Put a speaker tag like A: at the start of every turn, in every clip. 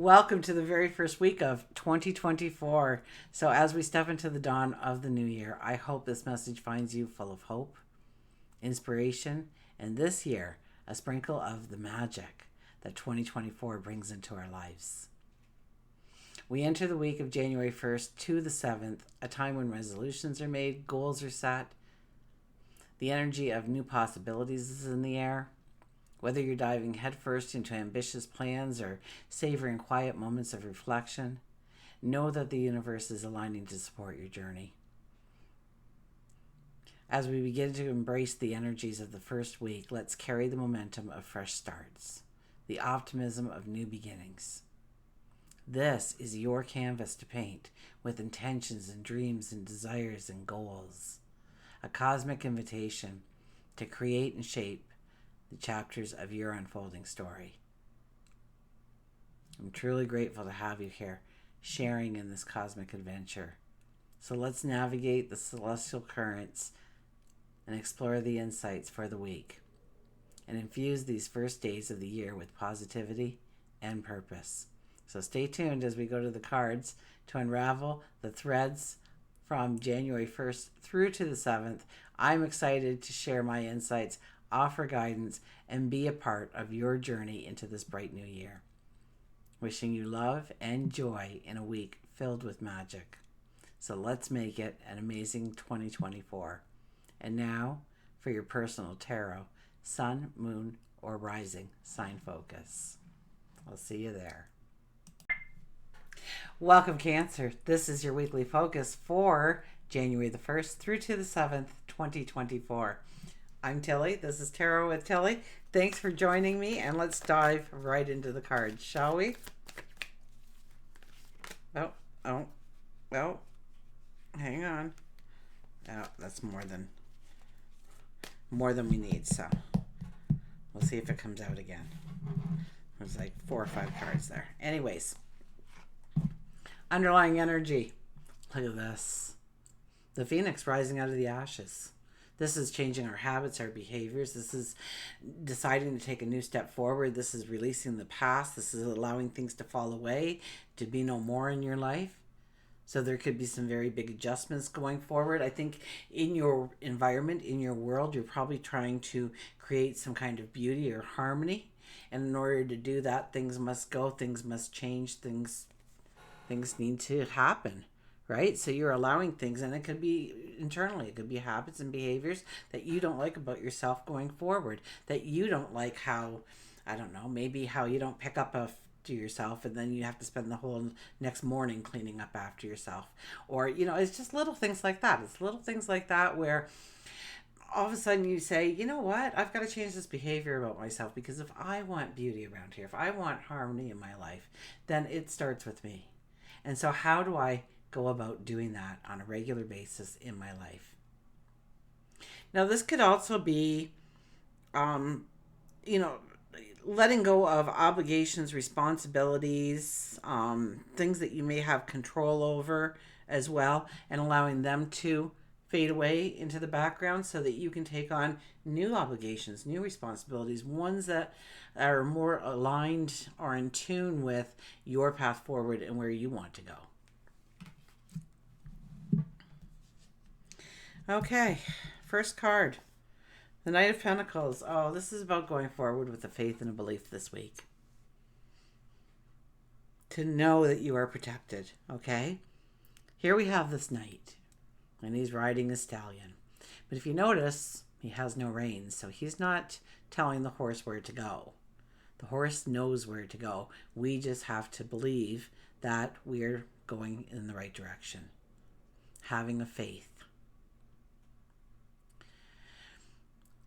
A: Welcome to the very first week of 2024. So, as we step into the dawn of the new year, I hope this message finds you full of hope, inspiration, and this year, a sprinkle of the magic that 2024 brings into our lives. We enter the week of January 1st to the 7th, a time when resolutions are made, goals are set, the energy of new possibilities is in the air. Whether you're diving headfirst into ambitious plans or savoring quiet moments of reflection, know that the universe is aligning to support your journey. As we begin to embrace the energies of the first week, let's carry the momentum of fresh starts, the optimism of new beginnings. This is your canvas to paint with intentions and dreams and desires and goals. A cosmic invitation to create and shape the chapters of your unfolding story. I'm truly grateful to have you here, sharing in this cosmic adventure. So let's navigate the celestial currents and explore the insights for the week, and infuse these first days of the year with positivity and purpose. So stay tuned as we go to the cards to unravel the threads from January 1st through to the 7th. I'm excited to share my insights, offer guidance, and be a part of your journey into this bright new year. Wishing you love and joy in a week filled with magic. So let's make it an amazing 2024. And now for your personal tarot, sun, moon, or rising sign focus. I'll see you there. Welcome, Cancer. This is your weekly focus for January the 1st through to the 7th, 2024. I'm Tilly. This is Tarot with Tilly. Thanks for joining me, and let's dive right into the cards, shall we? Oh, hang on. Oh, that's more than we need, so we'll see if it comes out again. There's like 4 or 5 cards there. Anyways, underlying energy. Look at this. The Phoenix rising out of the ashes. This is changing our habits, our behaviors. This is deciding to take a new step forward. This is releasing the past. This is allowing things to fall away, to be no more in your life. So there could be some very big adjustments going forward. I think in your environment, in your world, you're probably trying to create some kind of beauty or harmony. And in order to do that, things must go, things must change, things need to happen. Right? So you're allowing things, and it could be internally, it could be habits and behaviors that you don't like about yourself going forward, that you don't like how, I don't know, maybe how you don't pick up after yourself and then you have to spend the whole next morning cleaning up after yourself. Or, it's just little things like that. It's little things like that where all of a sudden you say, you know what, I've got to change this behavior about myself, because if I want beauty around here, if I want harmony in my life, then it starts with me. And so how do I go about doing that on a regular basis in my life? Now, this could also be, letting go of obligations, responsibilities, things that you may have control over as well, and allowing them to fade away into the background so that you can take on new obligations, new responsibilities, ones that are more aligned or in tune with your path forward and where you want to go. Okay, first card, the Knight of Pentacles. Oh, this is about going forward with a faith and a belief this week. To know that you are protected, okay? Here we have this knight, and he's riding a stallion. But if you notice, he has no reins, so he's not telling the horse where to go. The horse knows where to go. We just have to believe that we're going in the right direction. Having a faith.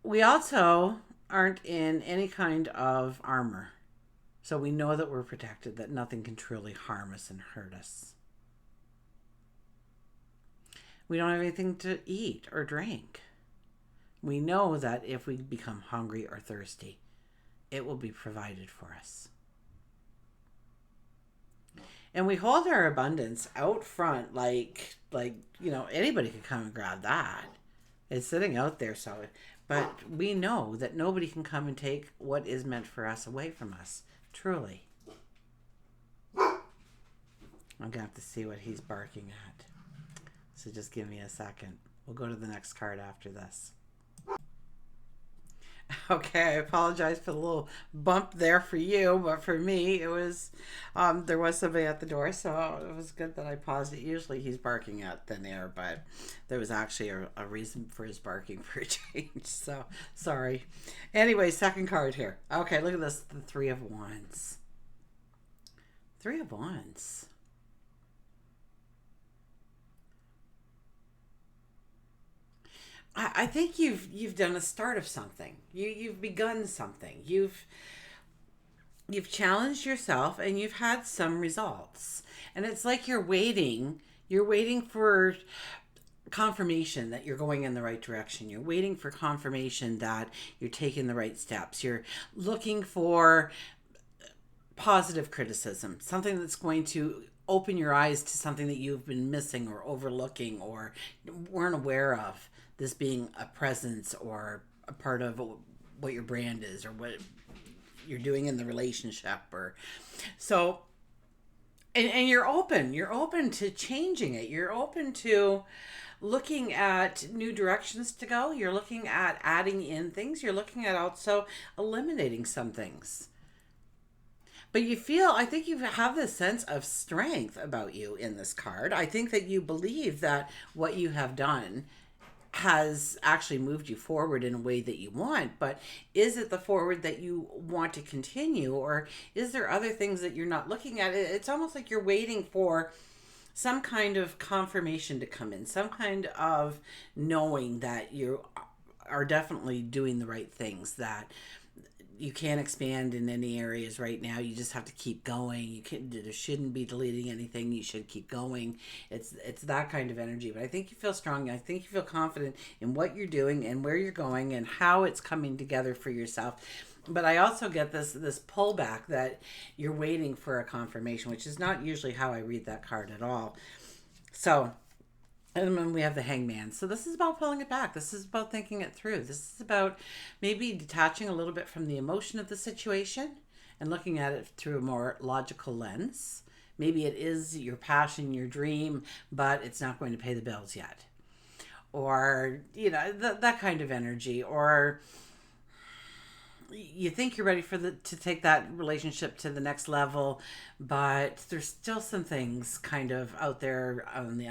A: We also aren't in any kind of armor. So we know that we're protected, that nothing can truly harm us and hurt us. We don't have anything to eat or drink. We know that if we become hungry or thirsty, it will be provided for us. And we hold our abundance out front like anybody could come and grab that. It's sitting out there, but we know that nobody can come and take what is meant for us away from us, truly. I'm going to have to see what he's barking at. So just give me a second. We'll go to the next card after this. Okay, I apologize for the little bump there for you, but for me, it was, there was somebody at the door, so it was good that I paused it. Usually he's barking at thin air, but there was actually a reason for his barking for a change, so sorry. Anyway, second card here. Okay, look at this, the Three of Wands. Three of Wands. I think you've done a start of something. You've begun something. You've challenged yourself and you've had some results. And it's like you're waiting for confirmation that you're going in the right direction. You're waiting for confirmation that you're taking the right steps. You're looking for positive criticism, something that's going to open your eyes to something that you've been missing or overlooking or weren't aware of. This being a presence or a part of what your brand is or what you're doing in the relationship, or so. And you're open to changing it. You're open to looking at new directions to go. You're looking at adding in things. You're looking at also eliminating some things. But I think you have this sense of strength about you in this card. I think that you believe that what you have done has actually moved you forward in a way that you want, but is it the forward that you want to continue, or is there other things that you're not looking at? It's almost like you're waiting for some kind of confirmation to come in, some kind of knowing that you are definitely doing the right things, that you can't expand in any areas right now. You just have to keep going. There shouldn't be deleting anything. You should keep going. It's that kind of energy. But I think you feel strong. I think you feel confident in what you're doing and where you're going and how it's coming together for yourself. But I also get this pullback that you're waiting for a confirmation, which is not usually how I read that card at all. So, and then we have the Hangman. So this is about pulling it back. This is about thinking it through. This is about maybe detaching a little bit from the emotion of the situation and looking at it through a more logical lens. Maybe it is your passion, your dream, but it's not going to pay the bills yet. Or, that kind of energy. Or you think you're ready to take that relationship to the next level, but there's still some things kind of out there on the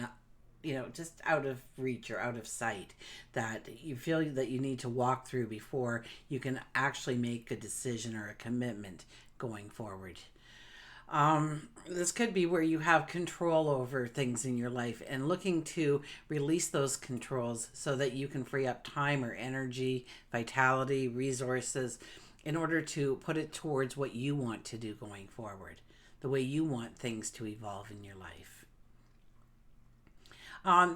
A: just out of reach or out of sight that you feel that you need to walk through before you can actually make a decision or a commitment going forward. This could be where you have control over things in your life and looking to release those controls so that you can free up time or energy, vitality, resources in order to put it towards what you want to do going forward, the way you want things to evolve in your life.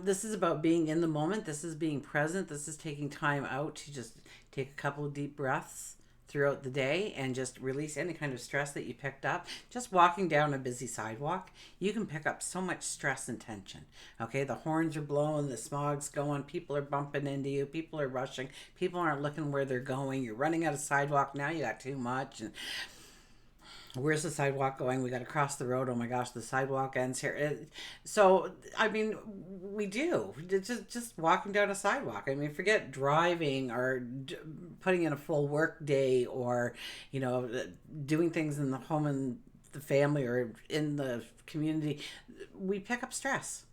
A: This is about being in the moment. This is being present. This is taking time out to just take a couple of deep breaths throughout the day and just release any kind of stress that you picked up. Just walking down a busy sidewalk, you can pick up so much stress and tension. Okay, the horns are blowing, the smog's going, people are bumping into you, people are rushing, people aren't looking where they're going, you're running out of sidewalk, now you got too much, and where's the sidewalk going? We got to cross the road. Oh my gosh, the sidewalk ends here. So, I mean, we do. Just walking down a sidewalk. I mean, forget driving or putting in a full work day or, doing things in the home and the family or in the community. We pick up stress.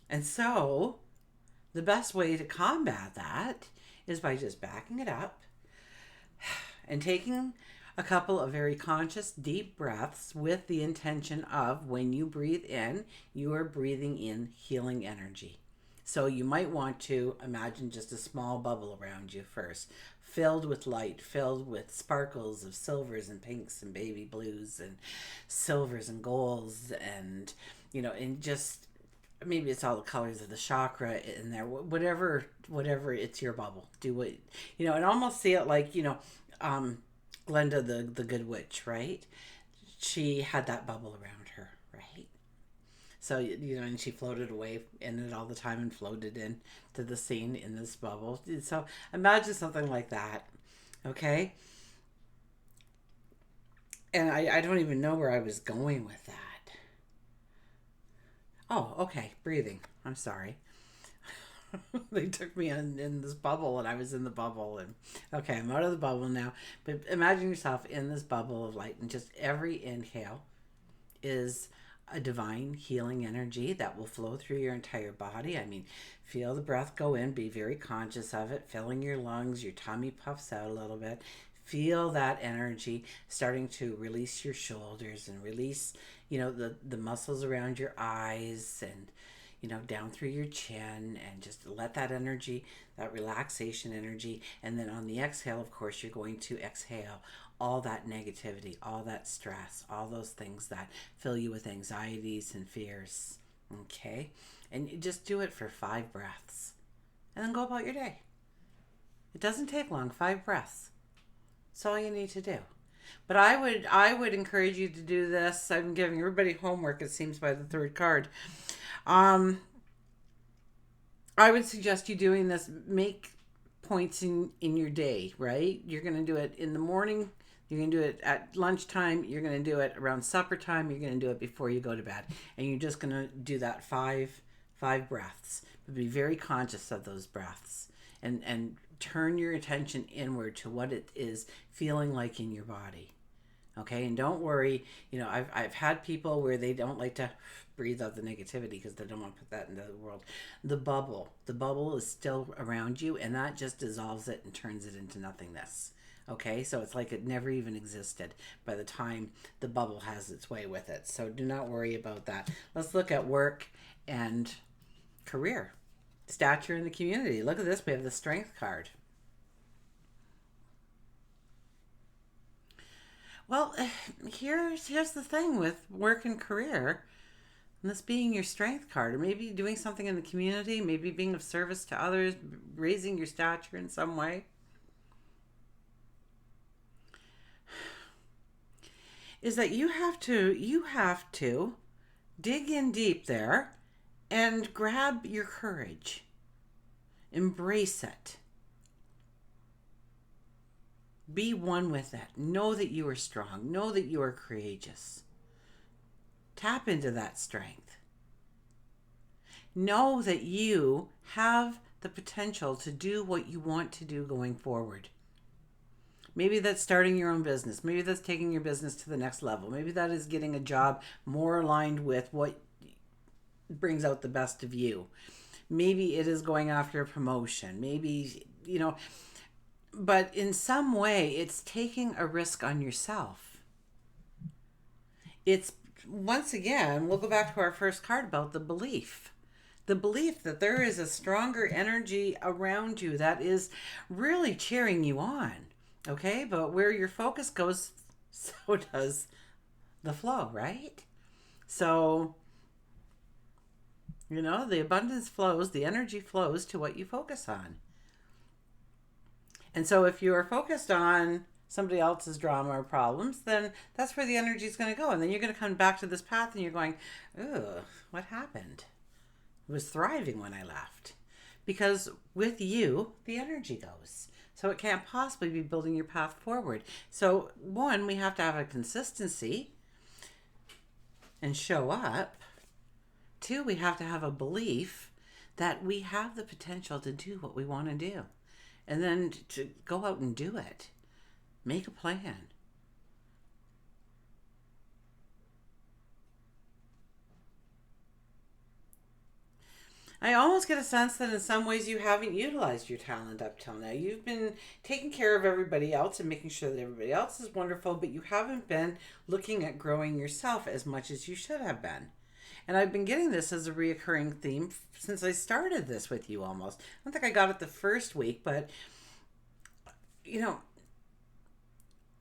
A: And so, the best way to combat that is by just backing it up and taking a couple of very conscious, deep breaths with the intention of when you breathe in, you are breathing in healing energy. So you might want to imagine just a small bubble around you first, filled with light, filled with sparkles of silvers and pinks and baby blues and silvers and golds and, and just maybe it's all the colors of the chakra in there, whatever it's your bubble. Do what, and almost see it like, Glenda, the good witch, right? She had that bubble around her, right? So, and she floated away in it all the time and floated in to the scene in this bubble. So imagine something like that, okay? And I don't even know where I was going with that. Oh, okay. Breathing. I'm sorry. They took me in this bubble and I was in the bubble. And okay, I'm out of the bubble now. But imagine yourself in this bubble of light, and just every inhale is a divine healing energy that will flow through your entire body. I mean, feel the breath go in, be very conscious of it, filling your lungs, your tummy puffs out a little bit. Feel that energy starting to release your shoulders and release, the muscles around your eyes, and down through your chin, and just let that energy, that relaxation energy. And then on the exhale, of course, you're going to exhale all that negativity, all that stress, all those things that fill you with anxieties and fears. Okay? And you just do it for 5 breaths. And then go about your day. It doesn't take long, 5 breaths. That's all you need to do. But I would encourage you to do this. I'm giving everybody homework, it seems, by the 3rd card. I would suggest you doing this. Make points in your day, right? You're going to do it in the morning. You're going to do it at lunchtime. You're going to do it around supper time. You're going to do it before you go to bed. And you're just going to do that five breaths. But be very conscious of those breaths. And turn your attention inward to what it is feeling like in your body. Okay, and don't worry. I've had people where they don't like to breathe out the negativity because they don't want to put that into the world. The bubble is still around you, and that just dissolves it and turns it into nothingness. Okay, so it's like it never even existed by the time the bubble has its way with it. So do not worry about that. Let's look at work and career. Stature in the community. Look at this. We have the Strength card. Well, here's the thing with work and career, and this being your Strength card, or maybe doing something in the community, maybe being of service to others, raising your stature in some way, is that you have to dig in deep there and grab your courage. Embrace it. Be one with it. Know that you are strong. Know that you are courageous. Tap into that strength. Know that you have the potential to do what you want to do going forward. Maybe that's starting your own business. Maybe that's taking your business to the next level. Maybe that is getting a job more aligned with what brings out the best of you. Maybe it is going after a promotion. Maybe, but in some way, it's taking a risk on yourself. It's, once again, we'll go back to our first card about the belief. The belief that there is a stronger energy around you that is really cheering you on. Okay? But where your focus goes, so does the flow, right? So, the abundance flows, the energy flows to what you focus on. And so if you are focused on somebody else's drama or problems, then that's where the energy is going to go. And then you're going to come back to this path and you're going, ugh, what happened? I was thriving when I left. Because with you, the energy goes. So it can't possibly be building your path forward. So 1, we have to have a consistency and show up. 2, we have to have a belief that we have the potential to do what we want to do. And then to go out and do it. Make a plan. I almost get a sense that in some ways you haven't utilized your talent up till now. You've been taking care of everybody else and making sure that everybody else is wonderful, but you haven't been looking at growing yourself as much as you should have been. And I've been getting this as a reoccurring theme since I started this with you almost. I don't think I got it the first week, but,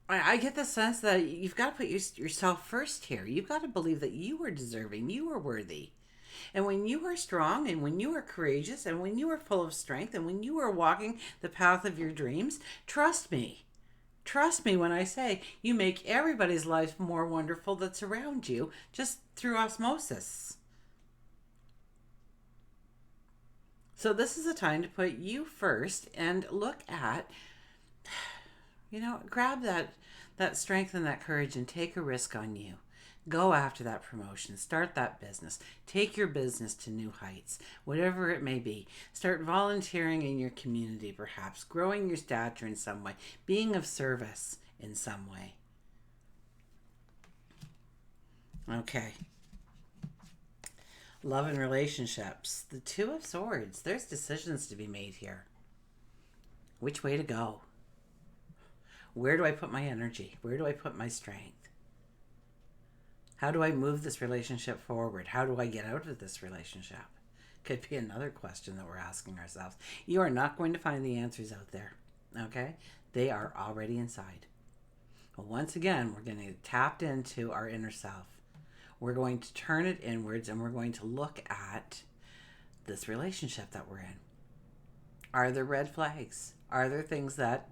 A: I get the sense that you've got to put yourself first here. You've got to believe that you are deserving, you are worthy. And when you are strong and when you are courageous and when you are full of strength and when you are walking the path of your dreams, trust me. Trust me when I say you make everybody's life more wonderful that's around you just through osmosis. So this is a time to put you first and look at, grab that strength and that courage and take a risk on you. Go after that promotion. Start that business. Take your business to new heights, whatever it may be. Start volunteering in your community, perhaps, growing your stature in some way, being of service in some way. Okay. Love and relationships. The Two of Swords. There's decisions to be made here. Which way to go? Where do I put my energy? Where do I put my strength? How do I move this relationship forward? How do I get out of this relationship? Could be another question that we're asking ourselves. You are not going to find the answers out there, okay? They are already inside. Well, once again, we're going to get tapped into our inner self. We're going to turn it inwards and we're going to look at this relationship that we're in. Are there red flags? Are there things that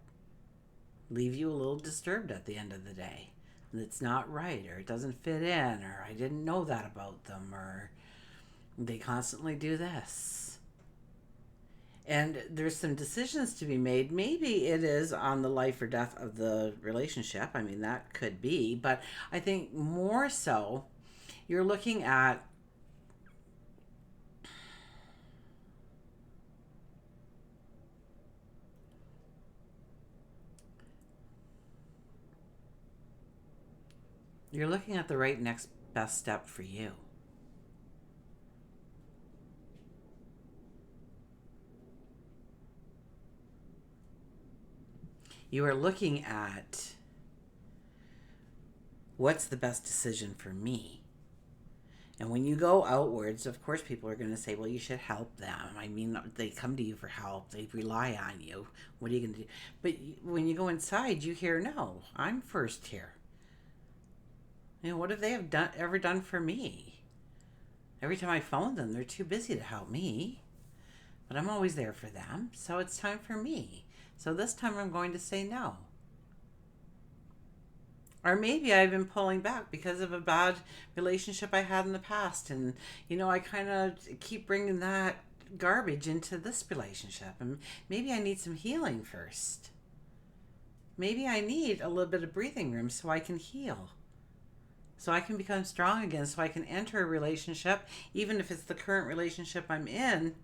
A: leave you a little disturbed at the end of the day? It's not right, or it doesn't fit in, or I didn't know that about them, or they constantly do this. And there's some decisions to be made. Maybe it is on the life or death of the relationship. I mean, that could be. But I think more so, you're looking at the right next best step for you. You are looking at what's the best decision for me. And when you go outwards, of course, people are going to say, well, you should help them. I mean, they come to you for help. They rely on you. What are you going to do? But when you go inside, you hear, no, I'm first here. You know, what have they ever done for me? Every time I phone them, they're too busy to help me. But I'm always there for them. So it's time for me. So this time I'm going to say no. Or maybe I've been pulling back because of a bad relationship I had in the past. And, you know, I kind of keep bringing that garbage into this relationship. And maybe I need some healing first. Maybe I need a little bit of breathing room so I can heal. So I can become strong again. So I can enter a relationship, even if it's the current relationship I'm in,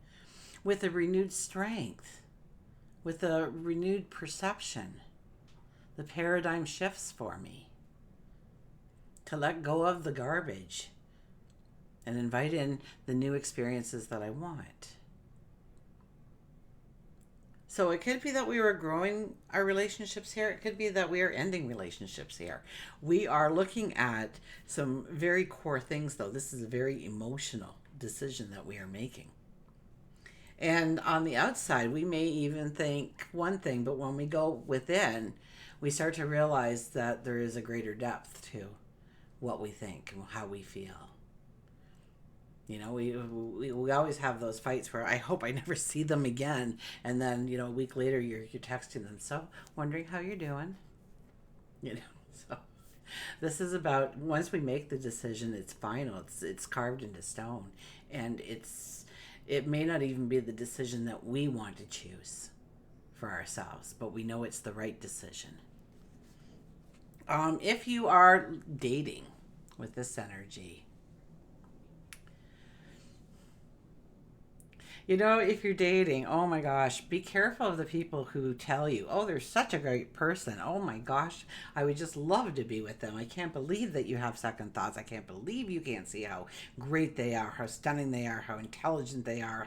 A: with a renewed strength, with a renewed perception. The paradigm shifts for me. To let go of the garbage and invite in the new experiences that I want. So it could be that we are growing our relationships here. It could be that we are ending relationships here. We are looking at some very core things, though. This is a very emotional decision that we are making. And on the outside, we may even think one thing, but when we go within, we start to realize that there is a greater depth to what we think and how we feel. You know, we always have those fights where I hope I never see them again. And then, you know, a week later, you're texting them. So, wondering how you're doing. You know, so this is about, once we make the decision, it's final. It's carved into stone. And it may not even be the decision that we want to choose for ourselves, but we know it's the right decision. If you are dating with this energy, you know, if you're dating, oh my gosh, be careful of the people who tell you, oh, they're such a great person. Oh my gosh, I would just love to be with them. I can't believe that you have second thoughts. I can't believe you can't see how great they are, how stunning they are, how intelligent they are,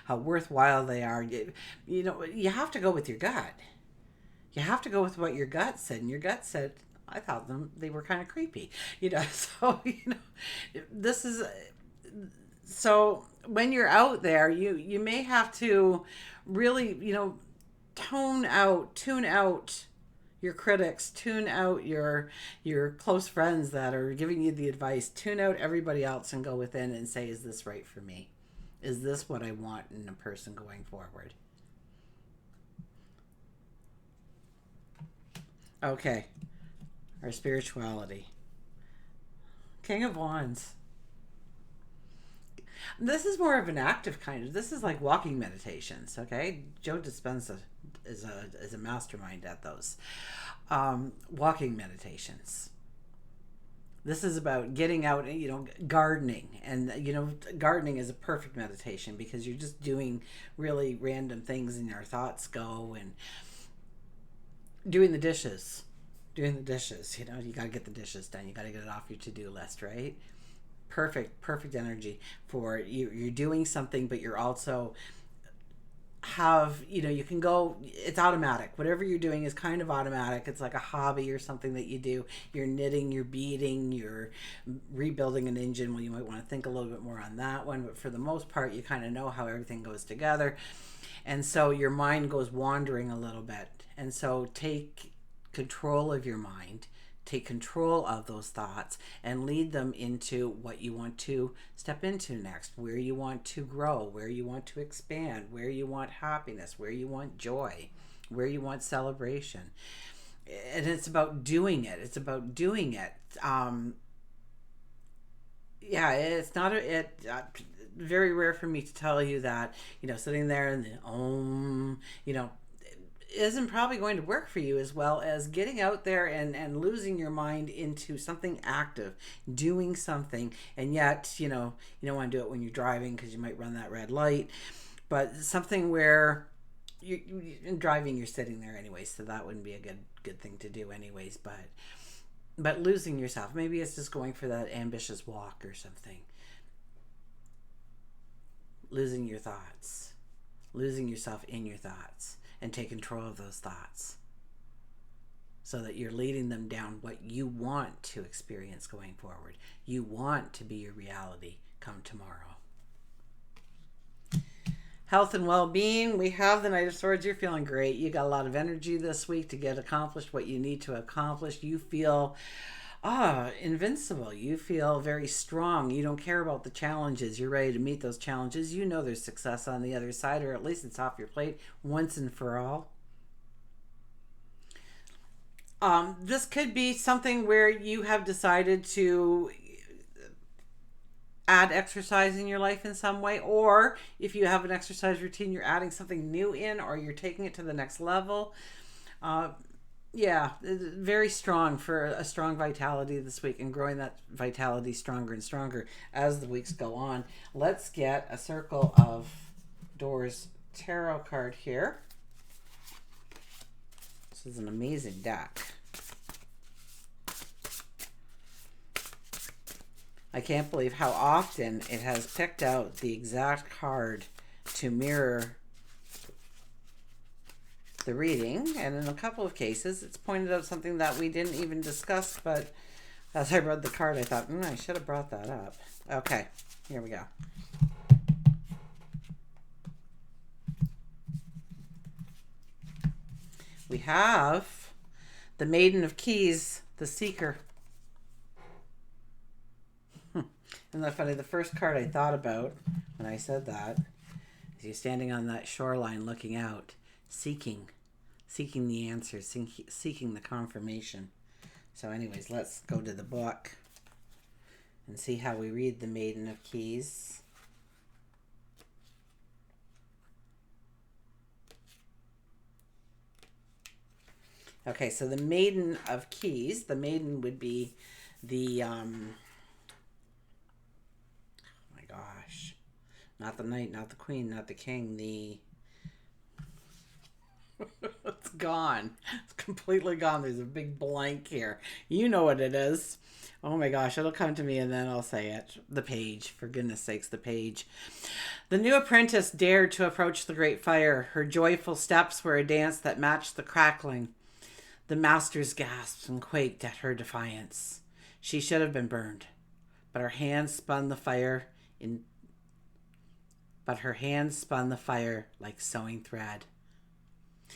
A: how worthwhile they are. You know, you have to go with your gut. You have to go with what your gut said. And your gut said, I thought they were kind of creepy. You know, so, you know, this is... So when you're out there, you may have to really, you know, tune out your critics, tune out your close friends that are giving you the advice, tune out everybody else and go within and say, is this right for me? Is this what I want in a person going forward? Okay. Our spirituality. King of Wands. This is more of an active kind of. This is like walking meditations, okay? Joe Dispenza is a mastermind at those walking meditations. This is about getting out, gardening. And, gardening is a perfect meditation because you're just doing really random things and your thoughts go, and doing the dishes. Doing the dishes, you got to get the dishes done. You got to get it off your to-do list, right? Perfect energy for you. You're doing something, but you're also you can go, it's automatic. Whatever you're doing is kind of automatic. It's like a hobby or something that you do. You're knitting, you're beading, you're rebuilding an engine. Well, you might want to think a little bit more on that one, but for the most part, you kind of know how everything goes together. And so your mind goes wandering a little bit. And so take control of your mind, take control of those thoughts, and lead them into what you want to step into next, where you want to grow, where you want to expand, where you want happiness, where you want joy, where you want celebration. And it's about doing it. It's about doing it. It's not very rare for me to tell you that, sitting there and isn't probably going to work for you as well as getting out there and losing your mind into something active, doing something. And yet, you don't want to do it when you're driving because you might run that red light, but something where in driving, you're sitting there anyways, so that wouldn't be a good thing to do anyways. But losing yourself, maybe it's just going for that ambitious walk or something. Losing your thoughts, losing yourself in your thoughts, and take control of those thoughts so that you're leading them down what you want to experience going forward. You want to be your reality come tomorrow. Health and well-being, we have the Knight of Swords. You're feeling great. You got a lot of energy this week to get accomplished what you need to accomplish. You feel invincible. You feel very strong. You don't care about the challenges. You're ready to meet those challenges. You know there's success on the other side, or at least it's off your plate once and for all. This could be something where you have decided to add exercise in your life in some way, or if you have an exercise routine, you're adding something new in, or you're taking it to the next level. Very strong for a strong vitality this week, and growing that vitality stronger and stronger as the weeks go on. Let's get a Circle of Doors tarot card here. This is an amazing deck. I can't believe how often it has picked out the exact card to mirror the reading, and in a couple of cases it's pointed out something that we didn't even discuss, but as I read the card I thought, I should have brought that up. Okay, here we go. We have the Maiden of Keys, the Seeker. Isn't that funny? The first card I thought about when I said that is you standing on that shoreline looking out, seeking the answers, seeking the confirmation. So anyways, let's go to the book and see how we read the Maiden of Keys. Okay, so the Maiden of Keys, the maiden would be the, not the knight, not the queen, not the king, it's gone. It's completely gone. There's a big blank here. You know what it is. Oh my gosh, it'll come to me and then I'll say it. The page, for goodness sakes, the page. The new apprentice dared to approach the great fire. Her joyful steps were a dance that matched the crackling. The masters gasped and quaked at her defiance. She should have been burned, but her hands spun the fire like sewing thread.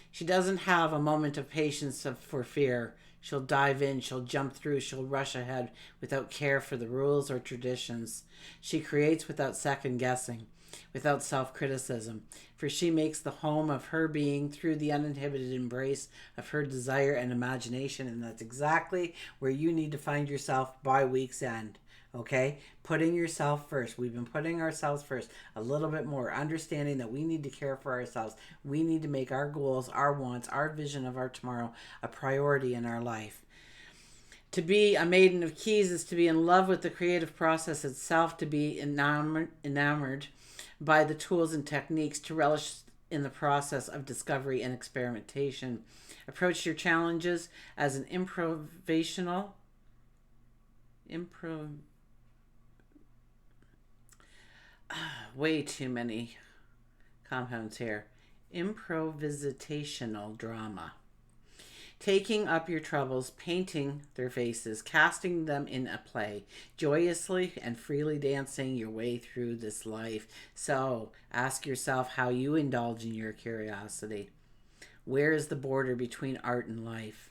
A: She doesn't have a moment of patience for fear. She'll dive in, she'll jump through, she'll rush ahead without care for the rules or traditions. She creates without second guessing, without self-criticism, for she makes the home of her being through the uninhibited embrace of her desire and imagination, and that's exactly where you need to find yourself by week's end. Okay? Putting yourself first. We've been putting ourselves first a little bit more, understanding that we need to care for ourselves. We need to make our goals, our wants, our vision of our tomorrow a priority in our life. To be a maiden of keys is to be in love with the creative process itself, to be enamored by the tools and techniques, to relish in the process of discovery and experimentation. Approach your challenges as an improvisational, way too many compounds here. Improvisational drama. Taking up your troubles, painting their faces, casting them in a play, joyously and freely dancing your way through this life. So ask yourself how you indulge in your curiosity. Where is the border between art and life?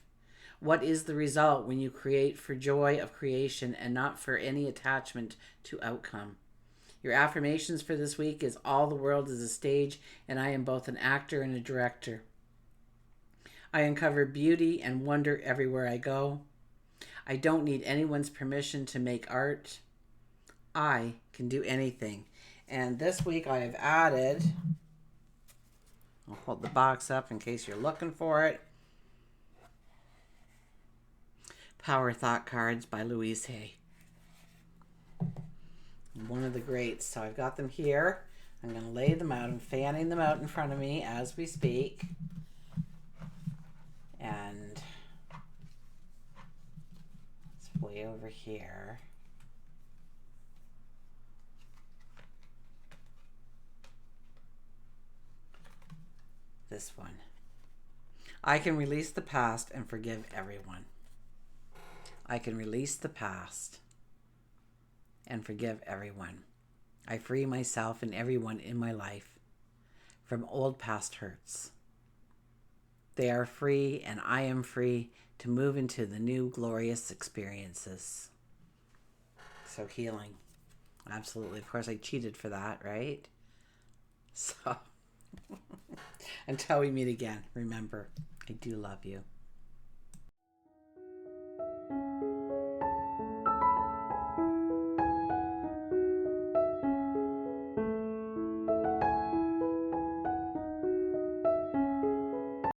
A: What is the result when you create for joy of creation and not for any attachment to outcome? Your affirmations for this week is all the world is a stage, and I am both an actor and a director. I uncover beauty and wonder everywhere I go. I don't need anyone's permission to make art. I can do anything. And this week I have added, I'll hold the box up in case you're looking for it, Power Thought Cards by Louise Hay. One of the greats. So I've got them here. I'm going to lay them out. I'm fanning them out in front of me as we speak. And it's way over here. This one. I can release the past and forgive everyone. I can release the past and forgive everyone. I free myself and everyone in my life from old past hurts. They are free and I am free to move into the new glorious experiences. So healing. Absolutely. Of course I cheated for that, right? So until we meet again, remember, I do love you.